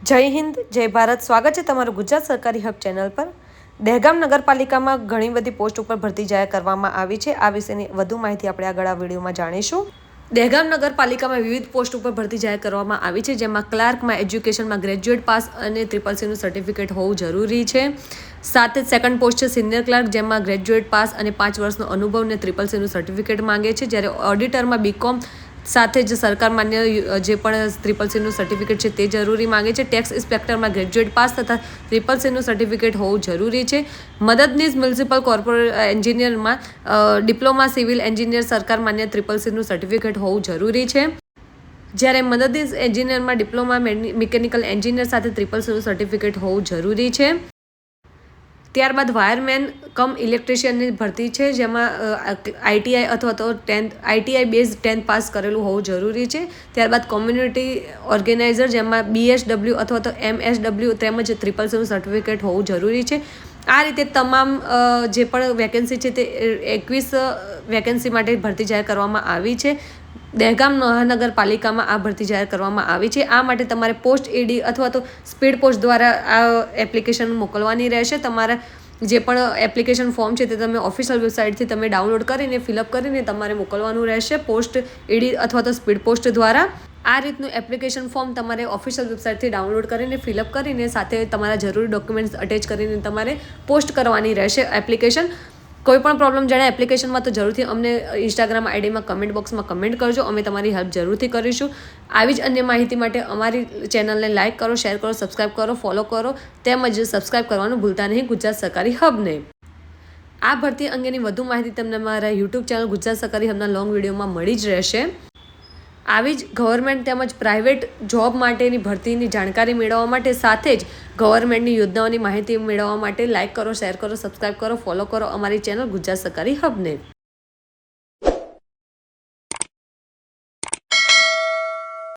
જય હિન્દ, જય ભારત. સ્વાગત છે તમારું ગુજરાત સરકારી હબ ચેનલ પર. દહેગામ નગરપાલિકામાં ઘણી બધી પોસ્ટ ઉપર ભરતી જાહેર કરવામાં આવી છે. આ વિશેની વધુ માહિતી આપણે આગળ આ વિડીયોમાં જાણીશું. દહેગામ નગરપાલિકામાં વિવિધ પોસ્ટ ઉપર ભરતી જાહેર કરવામાં આવી છે, જેમાં ક્લાર્કમાં એજ્યુકેશનમાં ગ્રેજ્યુએટ પાસ અને CCCનું સર્ટિફિકેટ હોવું જરૂરી છે. સાથે જ સેકન્ડ પોસ્ટ છે સિનિયર ક્લાર્ક, જેમાં ગ્રેજ્યુએટ પાસ અને 5 વર્ષનો અનુભવ અને CCCનું સર્ટિફિકેટ માંગે છે. જ્યારે ઓડિટરમાં BCom સાથે જ સરકાર માન્ય જે પણ CCCનું સર્ટિફિકેટ છે તે જરૂરી માંગે છે. ટેક્સ ઇન્સ્પેક્ટરમાં ગ્રેજ્યુએટ પાસ તથા CCCનું સર્ટિફિકેટ હોવું જરૂરી છે. મદદનીશ મ્યુનિસિપલ કોર્પોરેટ એન્જિનિયરમાં ડિપ્લોમા સિવિલ એન્જિનિયર સરકાર માન્ય CCCનું સર્ટિફિકેટ હોવું જરૂરી છે. જ્યારે મદદનીશ એન્જિનિયરમાં ડિપ્લોમા મિકેનિકલ એન્જિનિયર સાથે CCCનું સર્ટિફિકેટ હોવું જરૂરી છે. ત્યારબાદ વાયરમેન કમ ઇલેક્ટ્રિશિયનની ભરતી છે, જેમાં ITI અથવા તો ITI બેઝ 10th પાસ કરેલું હોવું જરૂરી છે. ત્યારબાદ કોમ્યુનિટી ઓર્ગેનાઇઝર, જેમાં BSW અથવા તો MSW તેમજ CCCનું સર્ટિફિકેટ હોવું જરૂરી છે. આ રીતે તમામ જે પણ વેકેન્સી છે તે 21 વેકેન્સી માટે ભરતી જાહેર કરવામાં આવી છે. દહેગામ મહાનગરપાલિકામાં આ ભરતી જાહેર કરવામાં આવી છે. આ માટે તમારે પોસ્ટ ED અથવા તો સ્પીડ પોસ્ટ દ્વારા આ એપ્લિકેશન મોકલવાની રહેશે. તમારા જે પણ એપ્લિકેશન ફોર્મ છે તે તમે ઓફિશિયલ વેબસાઇટથી તમે ડાઉનલોડ કરીને ફિલઅપ કરીને તમારે મોકલવાનું રહેશે પોસ્ટ ED અથવા તો સ્પીડ પોસ્ટ દ્વારા. આ રીતનું એપ્લિકેશન ફોર્મ તમારે ઓફિશિયલ વેબસાઇટથી ડાઉનલોડ કરીને ફિલઅપ કરીને સાથે તમારા જરૂરી ડોક્યુમેન્ટ્સ અટેચ કરીને તમારે પોસ્ટ કરવાની રહેશે એપ્લિકેશન. કોઈ પણ પ્રોબ્લેમ જણાય એપ્લિકેશનમાં તો જરૂરથી અમને ઇન્સ્ટાગ્રામ આઈડીમાં કમેન્ટ બોક્સમાં કમેન્ટ કરજો. અમે તમારી હેલ્પ જરૂરથી કરીશું. આવી જ અન્ય માહિતી માટે અમારી ચેનલને લાઇક કરો, શેર કરો, સબસ્ક્રાઇબ કરો, ફોલો કરો, તેમજ સબસ્ક્રાઇબ કરવાનું ભૂલતા નહીં ગુજરાત સરકારી હબને. આ ભરતી અંગેની વધુ માહિતી તમને મારા યુટ્યુબ ચેનલ ગુજરાત સરકારી હબના લોંગ વિડીયોમાં મળી જ રહેશે. આવી જ ગવર્મેન્ટ તેમજ પ્રાઇવેટ જોબ માટેની ભરતીની જાણકારી મેળવવા માટે સાથે જ ગવર્મેન્ટની યોજનાઓની માહિતી મેળવવા માટે લાઇક કરો, શેર કરો, સબસ્ક્રાઇબ કરો, ફોલો કરો અમારી ચેનલ ગુજરાત સરકારી હબને.